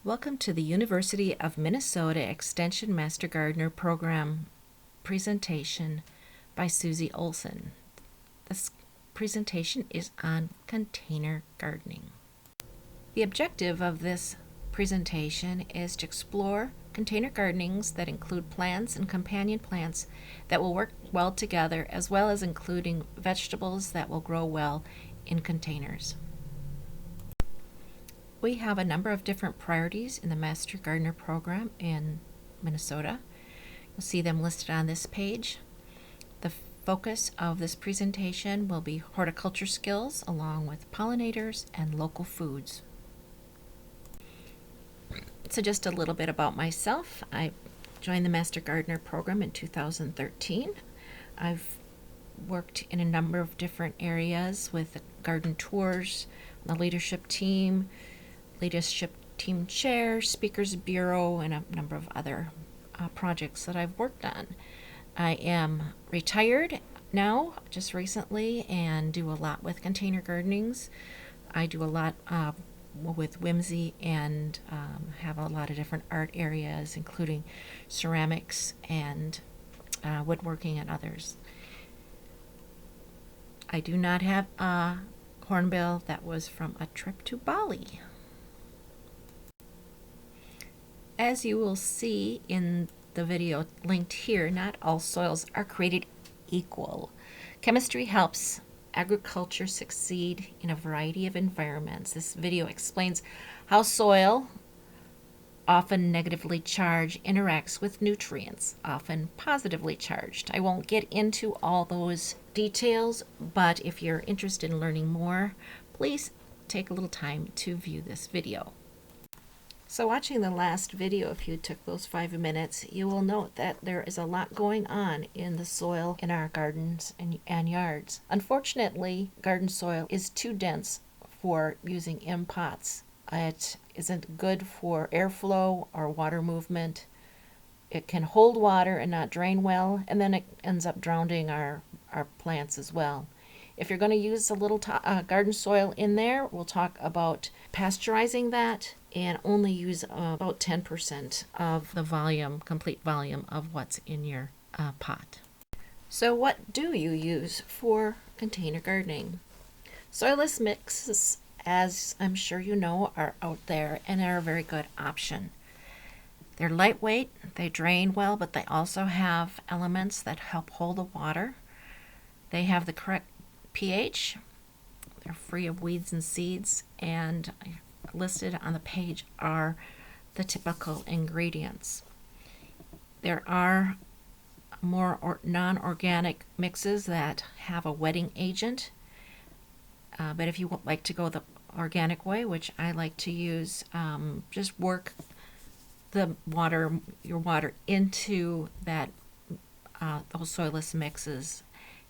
Welcome to the University of Minnesota Extension Master Gardener Program presentation by Susie Olson. This presentation is on container gardening. The objective of this presentation is to explore container gardenings that include plants and companion plants that will work well together, as well as including vegetables that will grow well in containers. We have a number of different priorities in the Master Gardener program in Minnesota. You'll see them listed on this page. The focus of this presentation will be horticulture skills along with pollinators and local foods. So just a little bit about myself. I joined the Master Gardener program in 2013. I've worked in a number of different areas with garden tours, the leadership team chair, speakers bureau, and a number of other projects that I've worked on. I am retired now, just recently, and do a lot with container gardenings. I do a lot with Whimsy and have a lot of different art areas, including ceramics and woodworking and others. I do not have a hornbill. That was from a trip to Bali. As you will see in the video linked here, not all soils are created equal. Chemistry helps agriculture succeed in a variety of environments. This video explains how soil, often negatively charged, interacts with nutrients, often positively charged. I won't get into all those details, but if you're interested in learning more, please take a little time to view this video. So watching the last video, if you took those 5 minutes, you will note that there is a lot going on in the soil in our gardens and yards. Unfortunately, garden soil is too dense for using in pots. It isn't good for airflow or water movement. It can hold water and not drain well, and then it ends up drowning our plants as well. If you're going to use a little garden soil in there, we'll talk about pasteurizing that and only use about 10% of the volume, complete volume of what's in your pot. So what do you use for container gardening? Soilless mixes, as I'm sure you know, are out there and are a very good option. They're lightweight, they drain well, but they also have elements that help hold the water. They have the correct pH, they're free of weeds and seeds, and listed on the page are the typical ingredients. There are more non-organic mixes that have a wetting agent, but if you would like to go the organic way, which I like to use, just work your water into that those soilless mixes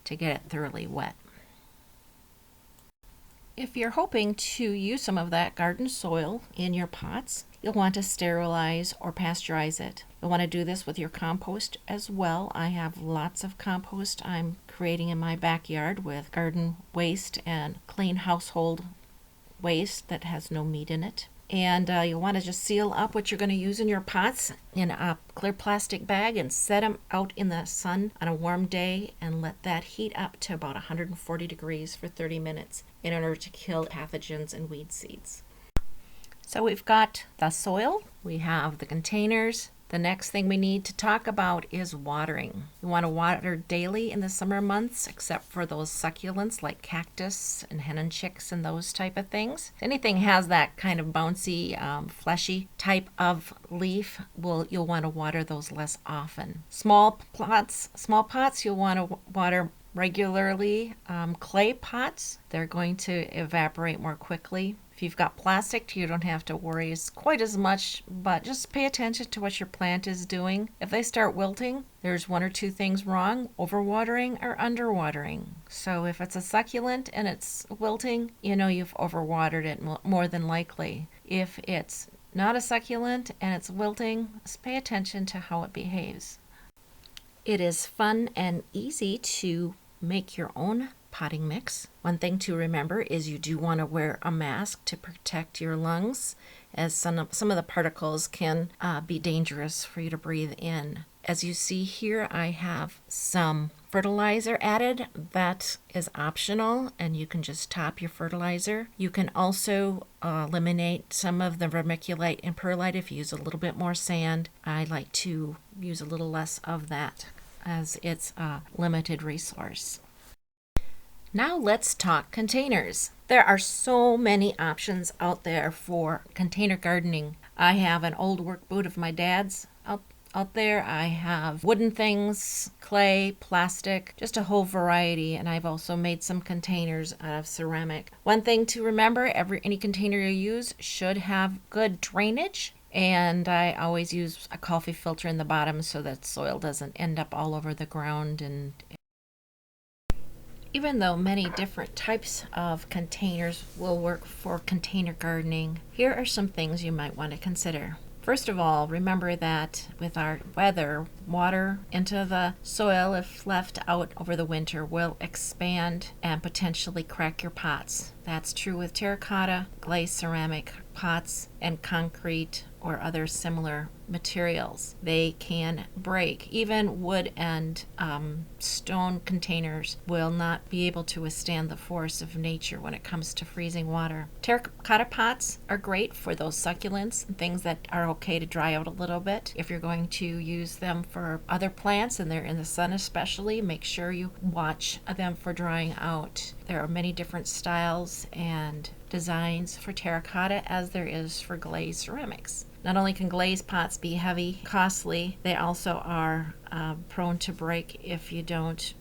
to get it thoroughly wet. If you're hoping to use some of that garden soil in your pots, you'll want to sterilize or pasteurize it. You'll want to do this with your compost as well. I have lots of compost I'm creating in my backyard with garden waste and clean household waste that has no meat in it. And you'll want to just seal up what you're going to use in your pots in a clear plastic bag and set them out in the sun on a warm day and let that heat up to about 140 degrees for 30 minutes in order to kill pathogens and weed seeds. So we've got the soil, we have the containers. The next thing we need to talk about is watering. You want to water daily in the summer months, except for those succulents like cactus and hen and chicks and those type of things. If anything has that kind of bouncy, fleshy type of leaf, you'll want to water those less often. Small pots you'll want to water regularly. Clay pots, they're going to evaporate more quickly. If you've got plastic, you don't have to worry quite as much, but just pay attention to what your plant is doing. If they start wilting, there's one or two things wrong: overwatering or underwatering. So if it's a succulent and it's wilting, you know you've overwatered it more than likely. If it's not a succulent and it's wilting, just pay attention to how it behaves. It is fun and easy to make your own potting mix. One thing to remember is you do want to wear a mask to protect your lungs, as some of the particles can be dangerous for you to breathe in. As you see here, I have some fertilizer added. That is optional, and you can just top your fertilizer. You can also eliminate some of the vermiculite and perlite if you use a little bit more sand. I like to use a little less of that as it's a limited resource. Now let's talk containers. There are so many options out there for container gardening. I have an old work boot of my dad's out there. I have wooden things, clay, plastic, just a whole variety, and I've also made some containers out of ceramic. One thing to remember, any container you use should have good drainage, and I always use a coffee filter in the bottom so that soil doesn't end up all over the ground. And even though many different types of containers will work for container gardening, here are some things you might want to consider. First of all, remember that with our weather, water into the soil, if left out over the winter, will expand and potentially crack your pots. That's true with terracotta, glazed ceramic pots, and concrete or other similar materials. They can break. Even wood and stone containers will not be able to withstand the force of nature when it comes to freezing water. Terracotta pots are great for those succulents and things that are okay to dry out a little bit. If you're going to use them for other plants and they're in the sun especially, make sure you watch them for drying out. There are many different styles and designs for terracotta as there is for glazed ceramics. Not only can glazed pots be heavy, costly, they also are prone to break if you don't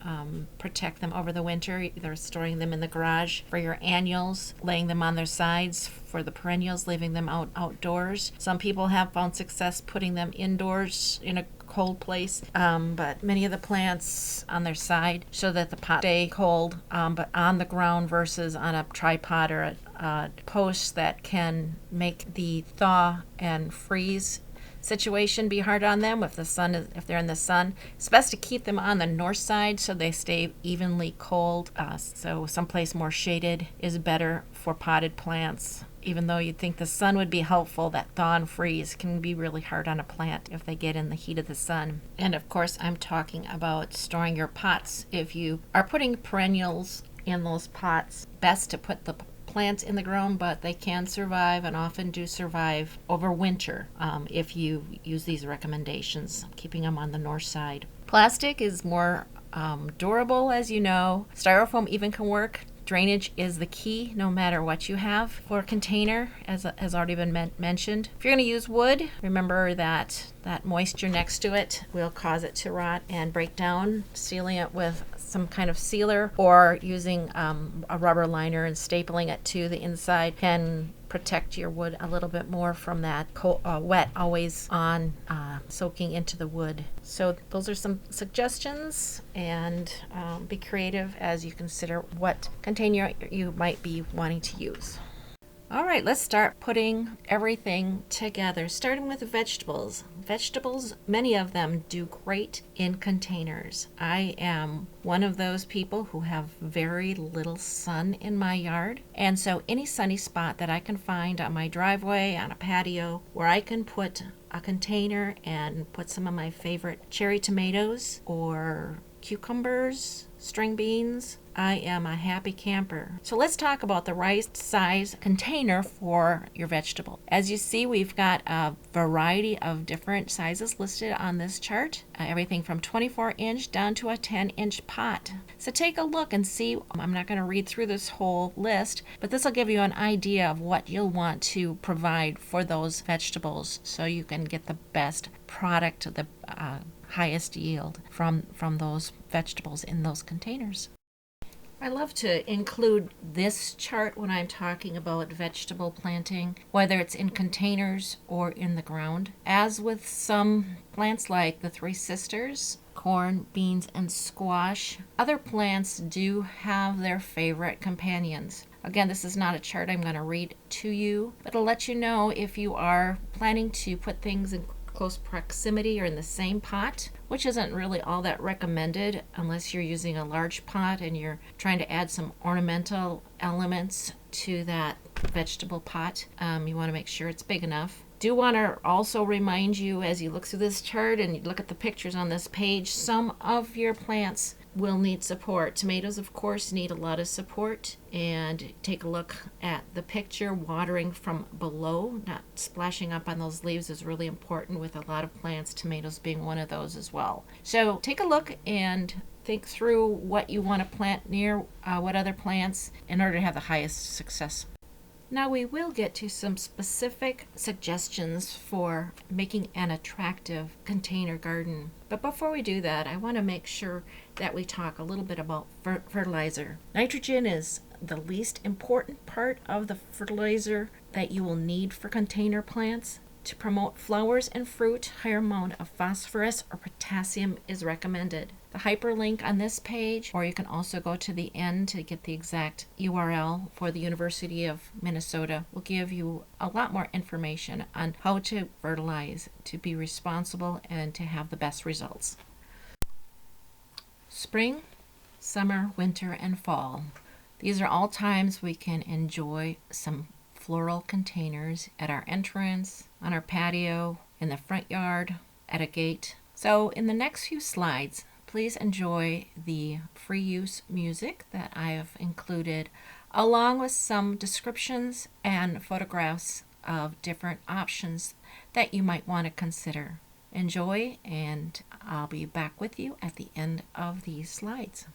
protect them over the winter, either storing them in the garage for your annuals, laying them on their sides for the perennials, leaving them outdoors. Some people have found success putting them indoors in a cold place, but many of the plants on their side so that the pot stay cold, but on the ground versus on a tripod or a post that can make the thaw and freeze situation be hard on them if they're in the sun. It's best to keep them on the north side so they stay evenly cold. So someplace more shaded is better for potted plants. Even though you'd think the sun would be helpful, that thaw and freeze can be really hard on a plant if they get in the heat of the sun. And of course, I'm talking about storing your pots. If you are putting perennials in those pots, best to put the plants in the ground, but they can survive and often do survive over winter if you use these recommendations, keeping them on the north side. Plastic is more durable, as you know. Styrofoam even can work. Drainage is the key no matter what you have for a container, as has already been mentioned. If you're going to use wood, remember that moisture next to it will cause it to rot and break down. Sealing it with some kind of sealer or using a rubber liner and stapling it to the inside can protect your wood a little bit more from that wet, always on, soaking into the wood. So those are some suggestions, and be creative as you consider what container you might be wanting to use. All right, let's start putting everything together, starting with the vegetables. Vegetables, many of them do great in containers. I am one of those people who have very little sun in my yard, and so any sunny spot that I can find on my driveway, on a patio, where I can put a container and put some of my favorite cherry tomatoes or cucumbers, string beans, I am a happy camper. So let's talk about the right size container for your vegetable. As you see, we've got a variety of different sizes listed on this chart, everything from 24-inch down to a 10-inch pot. So take a look and see. I'm not going to read through this whole list, but this will give you an idea of what you'll want to provide for those vegetables so you can get the best product, the highest yield from those vegetables in those containers. I love to include this chart when I'm talking about vegetable planting, whether it's in containers or in the ground. As with some plants like the Three Sisters, corn, beans, and squash, other plants do have their favorite companions. Again, this is not a chart I'm going to read to you, but it'll let you know if you are planning to put things in close proximity or in the same pot, which isn't really all that recommended unless you're using a large pot and you're trying to add some ornamental elements to that vegetable pot. You want to make sure it's big enough. Do want to also remind you, as you look through this chart and you look at the pictures on this page, some of your plants will need support. Tomatoes, of course, need a lot of support. And take a look at the picture. Watering from below, not splashing up on those leaves, is really important with a lot of plants, tomatoes being one of those as well. So take a look and think through what you want to plant near what other plants in order to have the highest success. Now we will get to some specific suggestions for making an attractive container garden. But before we do that, I want to make sure that we talk a little bit about fertilizer. Nitrogen is the least important part of the fertilizer that you will need for container plants. To promote flowers and fruit, higher amount of phosphorus or potassium is recommended. The hyperlink on this page, or you can also go to the end to get the exact URL for the University of Minnesota, will give you a lot more information on how to fertilize to be responsible and to have the best results. Spring, summer, winter, and fall. These are all times we can enjoy some floral containers at our entrance, on our patio, in the front yard, at a gate. So in the next few slides, please enjoy the free use music that I have included, along with some descriptions and photographs of different options that you might want to consider. Enjoy, and I'll be back with you at the end of these slides.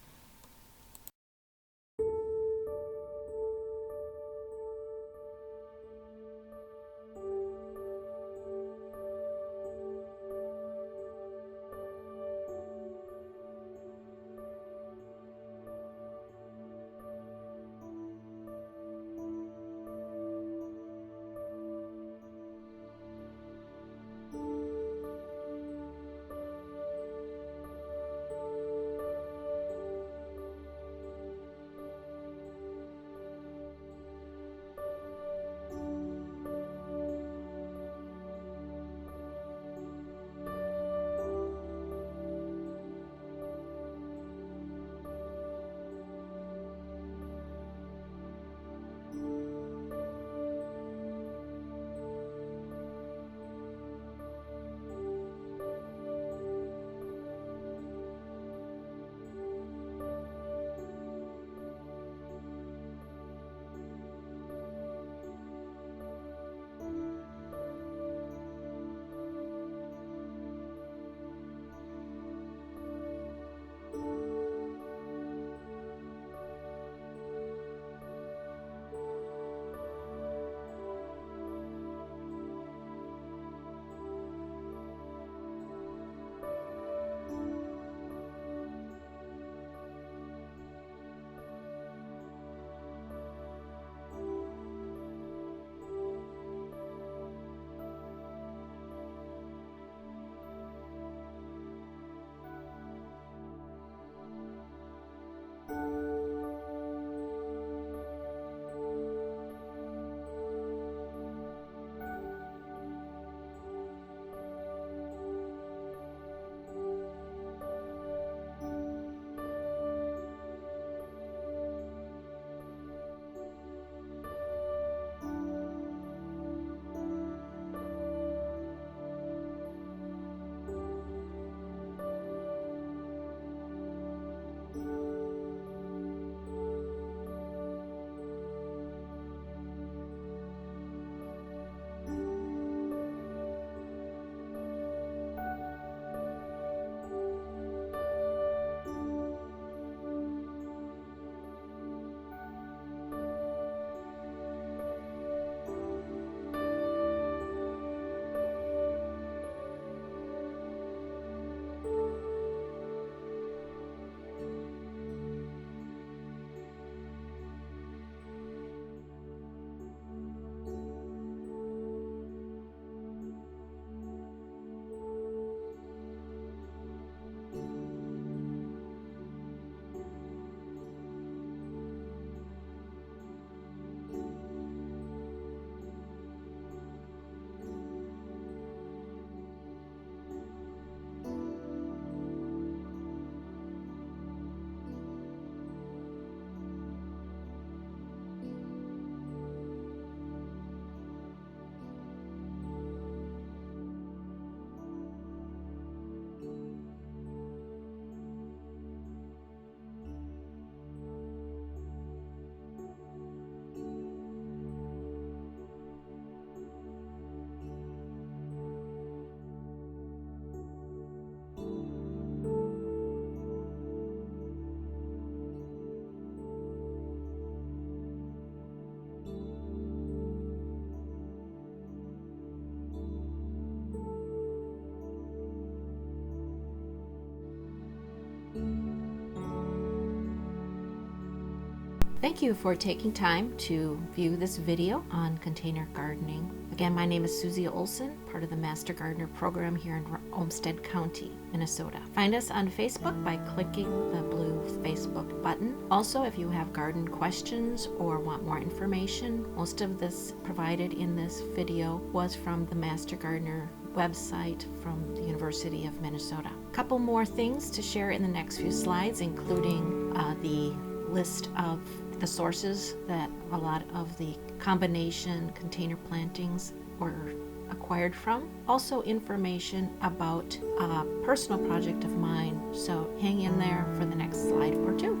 Thank you for taking time to view this video on container gardening. Again, my name is Susie Olson, part of the Master Gardener program here in Olmsted County, Minnesota. Find us on Facebook by clicking the blue Facebook button. Also, if you have garden questions or want more information, most of this provided in this video was from the Master Gardener website from the University of Minnesota. A couple more things to share in the next few slides, including the list of the sources that a lot of the combination container plantings were acquired from. Also information about a personal project of mine, so hang in there for the next slide or two.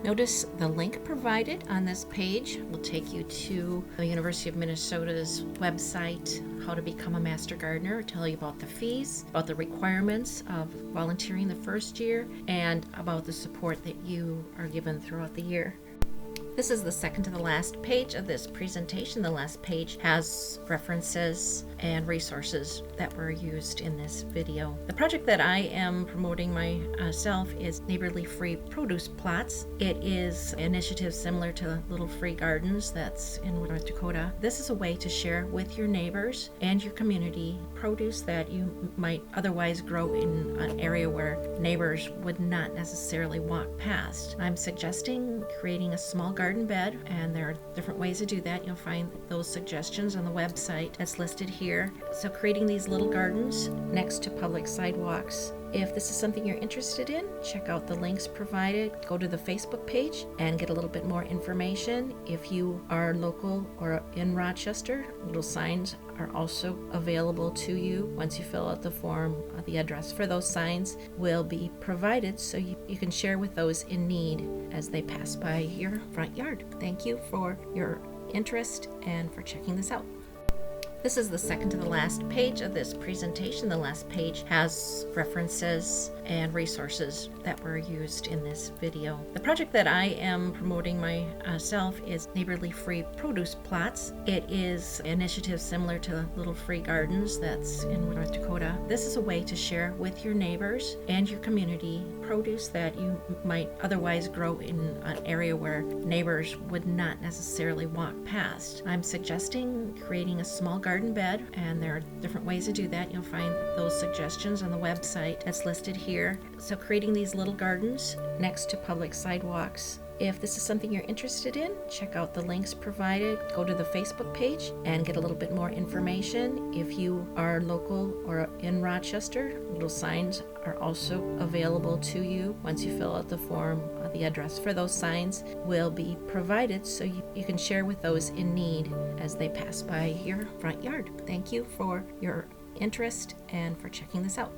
Notice the link provided on this page will take you to the University of Minnesota's website, how to become a Master Gardener, tell you about the fees, about the requirements of volunteering the first year, and about the support that you are given throughout the year. This is the second to the last page of this presentation. The last page has references and resources that were used in this video. The project that I am promoting myself is Neighborly Free Produce Plots. It is an initiative similar to Little Free Gardens that's in North Dakota. This is a way to share with your neighbors and your community produce that you might otherwise grow in an area where neighbors would not necessarily walk past. I'm suggesting creating a small garden bed, and there are different ways to do that. You'll find those suggestions on the website that's listed here. So creating these little gardens next to public sidewalks. If this is something you're interested in, check out the links provided. Go to the Facebook page and get a little bit more information. If you are local or in Rochester, little signs are also available to you. Once you fill out the form, the address for those signs will be provided so you can share with those in need as they pass by your front yard. Thank you for your interest and for checking this out. This is the second to the last page of this presentation. The last page has references and resources that were used in this video. The project that I am promoting myself is Neighborly Free Produce Plots. It is an initiative similar to Little Free Gardens that's in North Dakota. This is a way to share with your neighbors and your community produce that you might otherwise grow in an area where neighbors would not necessarily walk past. I'm suggesting creating a small garden bed, and there are different ways to do that. You'll find those suggestions on the website that's listed here. So creating these little gardens next to public sidewalks. If this is something you're interested in, check out the links provided. Go to the Facebook page and get a little bit more information. If you are local or in Rochester, little signs are also available to you. Once you fill out the form, the address for those signs will be provided so you can share with those in need as they pass by your front yard. Thank you for your interest and for checking this out.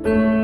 you.